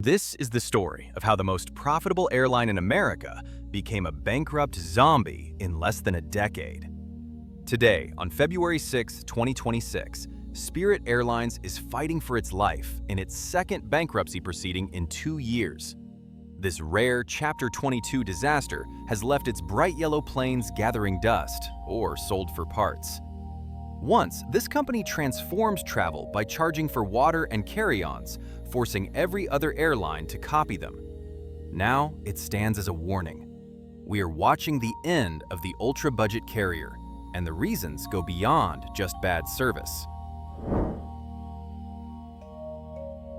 This is the story of how the most profitable airline in America became a bankrupt zombie in less than a decade. Today, on February 6, 2026, Spirit Airlines is fighting for its life in its second bankruptcy proceeding in 2 years. This rare Chapter 22 disaster has left its bright yellow planes gathering dust or sold for parts. Once, this company transformed travel by charging for water and carry-ons, forcing every other airline to copy them. Now, it stands as a warning. We are watching the end of the ultra-budget carrier, and the reasons go beyond just bad service.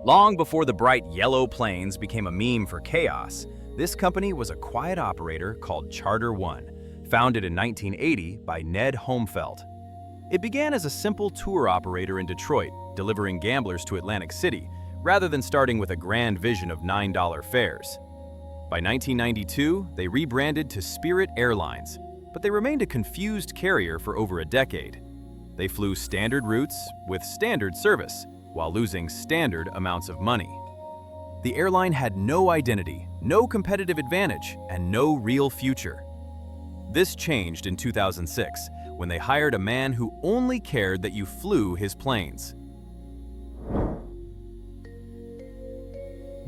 Long before the bright yellow planes became a meme for chaos, this company was a quiet operator called Charter One, founded in 1980 by Ned Homefeld. It began as a simple tour operator in Detroit, delivering gamblers to Atlantic City, rather than starting with a grand vision of $9 fares. By 1992, they rebranded to Spirit Airlines, but they remained a confused carrier for over a decade. They flew standard routes with standard service, while losing standard amounts of money. The airline had no identity, no competitive advantage, and no real future. This changed in 2006, when they hired a man who only cared that you flew his planes.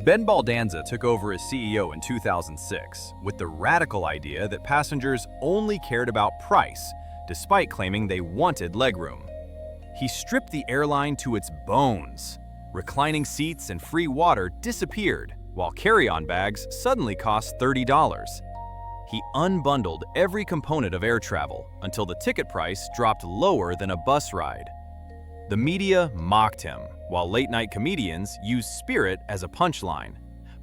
Ben Baldanza took over as CEO in 2006 with the radical idea that passengers only cared about price, despite claiming they wanted legroom. He stripped the airline to its bones. Reclining seats and free water disappeared, while carry-on bags suddenly cost $30. He unbundled every component of air travel until the ticket price dropped lower than a bus ride. The media mocked him, while late-night comedians used Spirit as a punchline.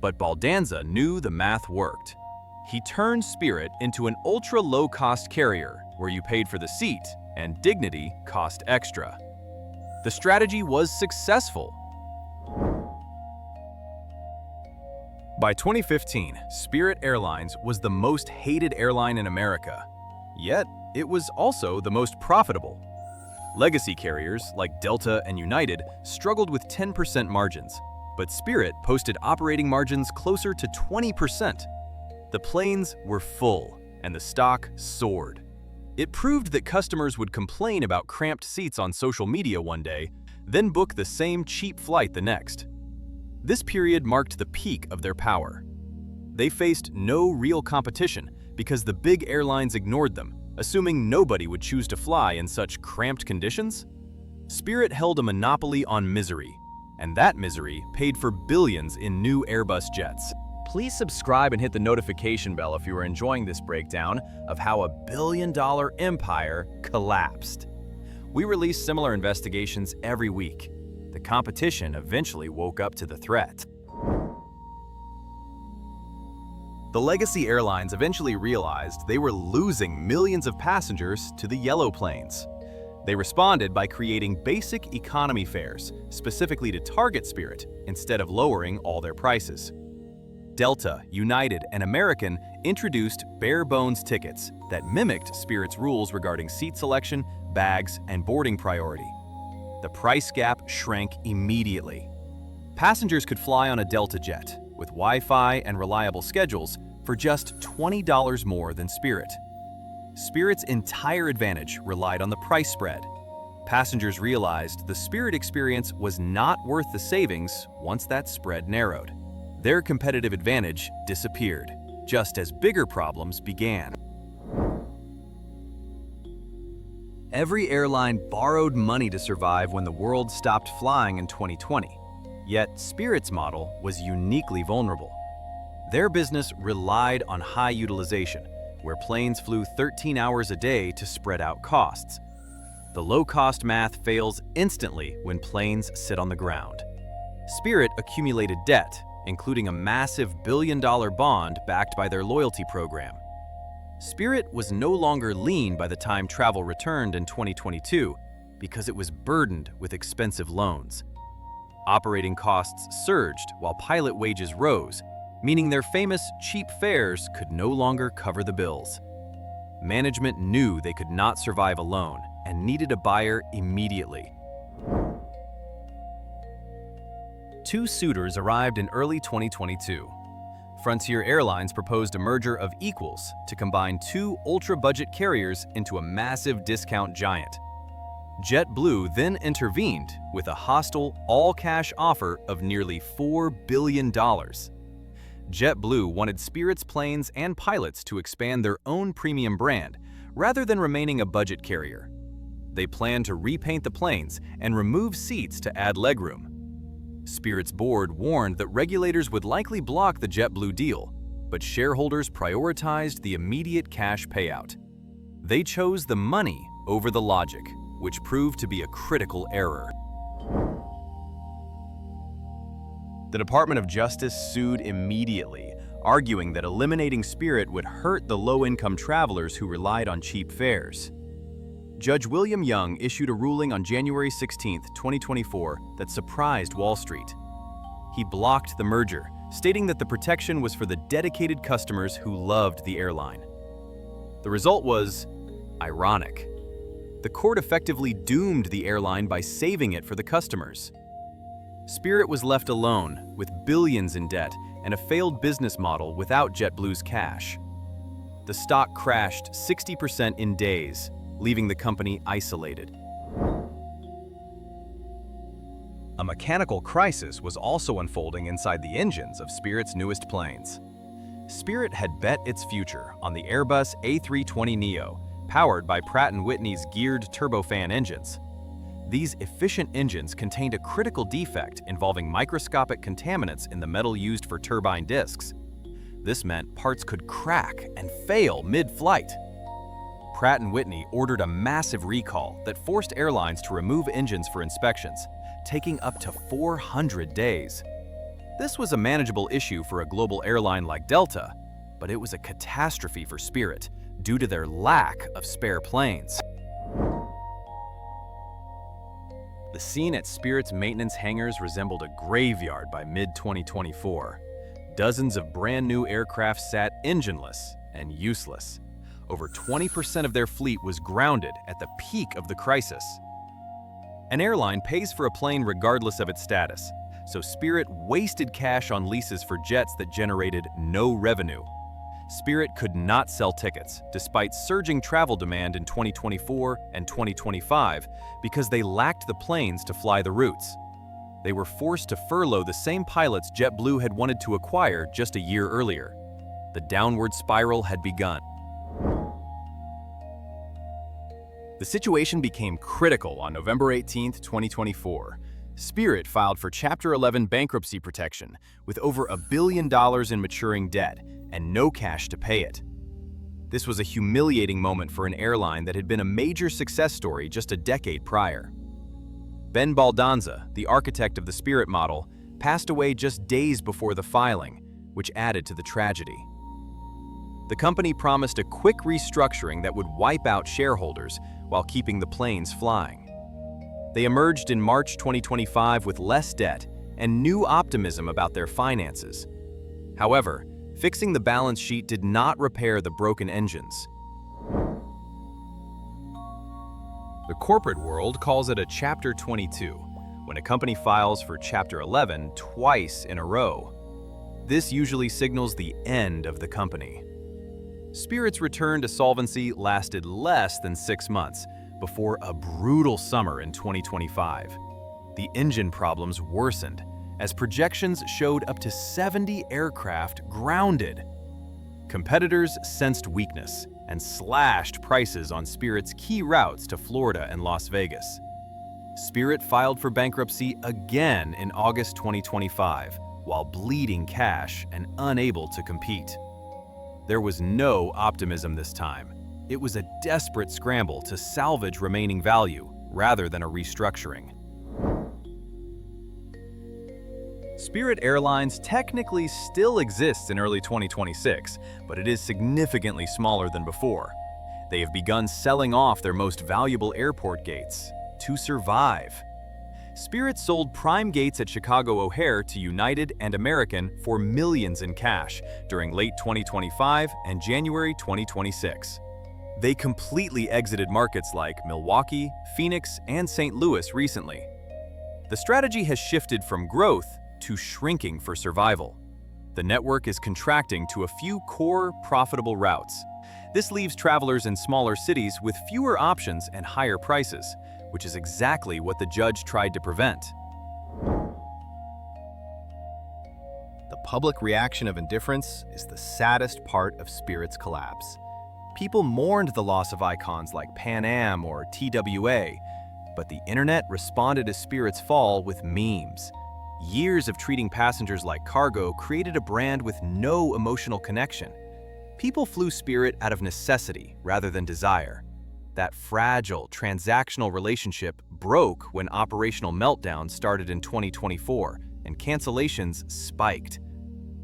But Baldanza knew the math worked. He turned Spirit into an ultra-low-cost carrier, where you paid for the seat and dignity cost extra. The strategy was successful. By 2015, Spirit Airlines was the most hated airline in America. Yet, it was also the most profitable. Legacy carriers like Delta and United struggled with 10% margins, but Spirit posted operating margins closer to 20%. The planes were full, and the stock soared. It proved that customers would complain about cramped seats on social media one day, then book the same cheap flight the next. This period marked the peak of their power. They faced no real competition because the big airlines ignored them, assuming nobody would choose to fly in such cramped conditions. Spirit held a monopoly on misery, and that misery paid for billions in new Airbus jets. Please subscribe and hit the notification bell if you are enjoying this breakdown of how a billion-dollar empire collapsed. We release similar investigations every week. The competition eventually woke up to the threat. The legacy airlines eventually realized they were losing millions of passengers to the yellow planes. They responded by creating basic economy fares, specifically to target Spirit, instead of lowering all their prices. Delta, United, and American introduced bare-bones tickets that mimicked Spirit's rules regarding seat selection, bags, and boarding priority. The price gap shrank immediately. Passengers could fly on a Delta jet with Wi-Fi and reliable schedules for just $20 more than Spirit. Spirit's entire advantage relied on the price spread. Passengers realized the Spirit experience was not worth the savings once that spread narrowed. Their competitive advantage disappeared, just as bigger problems began. Every airline borrowed money to survive when the world stopped flying in 2020. Yet Spirit's model was uniquely vulnerable. Their business relied on high utilization, where planes flew 13 hours a day to spread out costs. The low-cost math fails instantly when planes sit on the ground. Spirit accumulated debt, including a massive billion-dollar bond backed by their loyalty program. Spirit was no longer lean by the time travel returned in 2022 because it was burdened with expensive loans. Operating costs surged while pilot wages rose, meaning their famous cheap fares could no longer cover the bills. Management knew they could not survive alone and needed a buyer immediately. Two suitors arrived in early 2022. Frontier Airlines proposed a merger of equals to combine two ultra-budget carriers into a massive discount giant. JetBlue then intervened with a hostile, all-cash offer of nearly $4 billion. JetBlue wanted Spirit's planes and pilots to expand their own premium brand, rather than remaining a budget carrier. They planned to repaint the planes and remove seats to add legroom. Spirit's board warned that regulators would likely block the JetBlue deal, but shareholders prioritized the immediate cash payout. They chose the money over the logic, which proved to be a critical error. The Department of Justice sued immediately, arguing that eliminating Spirit would hurt the low-income travelers who relied on cheap fares. Judge William Young issued a ruling on January 16, 2024 that surprised Wall Street. He blocked the merger, stating that the protection was for the dedicated customers who loved the airline. The result was ironic. The court effectively doomed the airline by saving it for the customers. Spirit was left alone, with billions in debt and a failed business model without JetBlue's cash. The stock crashed 60% in days, leaving the company isolated. A mechanical crisis was also unfolding inside the engines of Spirit's newest planes. Spirit had bet its future on the Airbus A320neo, powered by Pratt Whitney's geared turbofan engines. These efficient engines contained a critical defect involving microscopic contaminants in the metal used for turbine discs. This meant parts could crack and fail mid-flight. Pratt Whitney ordered a massive recall that forced airlines to remove engines for inspections, taking up to 400 days. This was a manageable issue for a global airline like Delta, but it was a catastrophe for Spirit due to their lack of spare planes. The scene at Spirit's maintenance hangars resembled a graveyard by mid-2024. Dozens of brand new aircraft sat engineless and useless. Over 20% of their fleet was grounded at the peak of the crisis. An airline pays for a plane regardless of its status, so Spirit wasted cash on leases for jets that generated no revenue. Spirit could not sell tickets, despite surging travel demand in 2024 and 2025, because they lacked the planes to fly the routes. They were forced to furlough the same pilots JetBlue had wanted to acquire just a year earlier. The downward spiral had begun. The situation became critical on November 18, 2024. Spirit filed for Chapter 11 bankruptcy protection with over $1 billion in maturing debt and no cash to pay it. This was a humiliating moment for an airline that had been a major success story just a decade prior. Ben Baldanza, the architect of the Spirit model, passed away just days before the filing, which added to the tragedy. The company promised a quick restructuring that would wipe out shareholders while keeping the planes flying. They emerged in March 2025 with less debt and new optimism about their finances. However, fixing the balance sheet did not repair the broken engines. The corporate world calls it a Chapter 22, when a company files for Chapter 11 twice in a row. This usually signals the end of the company. Spirit's return to solvency lasted less than 6 months before a brutal summer in 2025. The engine problems worsened as projections showed up to 70 aircraft grounded. Competitors sensed weakness and slashed prices on Spirit's key routes to Florida and Las Vegas. Spirit filed for bankruptcy again in August 2025 while bleeding cash and unable to compete. There was no optimism this time. It was a desperate scramble to salvage remaining value rather than a restructuring. Spirit Airlines technically still exists in early 2026, but it is significantly smaller than before. They have begun selling off their most valuable airport gates to survive. Spirit sold prime gates at Chicago O'Hare to United and American for millions in cash during late 2025 and January 2026. They completely exited markets like Milwaukee, Phoenix, and St. Louis recently. The strategy has shifted from growth to shrinking for survival. The network is contracting to a few core, profitable routes. This leaves travelers in smaller cities with fewer options and higher prices, which is exactly what the judge tried to prevent. The public reaction of indifference is the saddest part of Spirit's collapse. People mourned the loss of icons like Pan Am or TWA, but the internet responded to Spirit's fall with memes. Years of treating passengers like cargo created a brand with no emotional connection. People flew Spirit out of necessity rather than desire. That fragile, transactional relationship broke when operational meltdowns started in 2024 and cancellations spiked.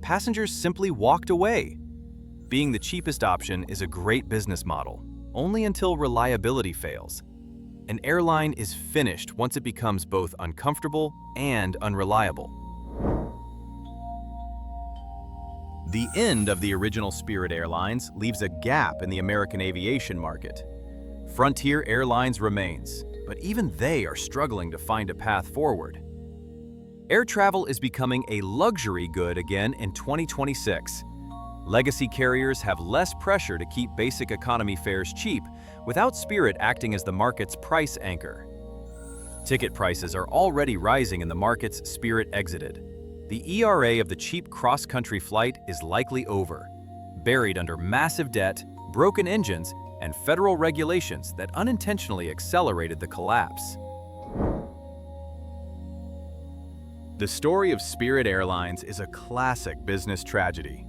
Passengers simply walked away. Being the cheapest option is a great business model, only until reliability fails. An airline is finished once it becomes both uncomfortable and unreliable. The end of the original Spirit Airlines leaves a gap in the American aviation market. Frontier Airlines remains, but even they are struggling to find a path forward. Air travel is becoming a luxury good again in 2026. Legacy carriers have less pressure to keep basic economy fares cheap, without Spirit acting as the market's price anchor. Ticket prices are already rising in the markets Spirit exited. The ERA of the cheap cross-country flight is likely over, buried under massive debt, broken engines, and federal regulations that unintentionally accelerated the collapse. The story of Spirit Airlines is a classic business tragedy.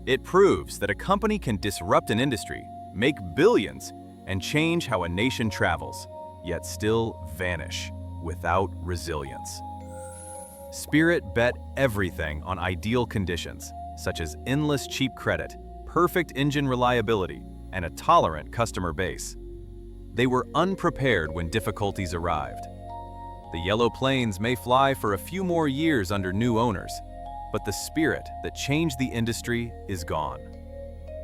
It proves that a company can disrupt an industry, make billions, and change how a nation travels, yet still vanish without resilience. Spirit bet everything on ideal conditions, such as endless cheap credit, perfect engine reliability, and a tolerant customer base. They were unprepared when difficulties arrived. The yellow planes may fly for a few more years under new owners, but the spirit that changed the industry is gone.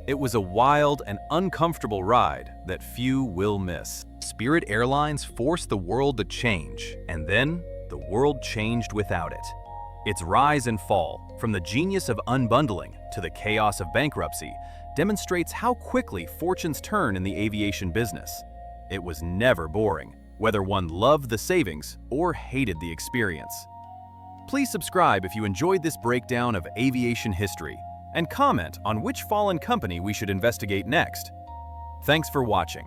It was a wild and uncomfortable ride that few will miss. Spirit Airlines forced the world to change, and then the world changed without it. Its rise and fall, from the genius of unbundling to the chaos of bankruptcy, demonstrates how quickly fortunes turn in the aviation business. It was never boring, whether one loved the savings or hated the experience. Please subscribe if you enjoyed this breakdown of aviation history, and comment on which fallen company we should investigate next. Thanks for watching.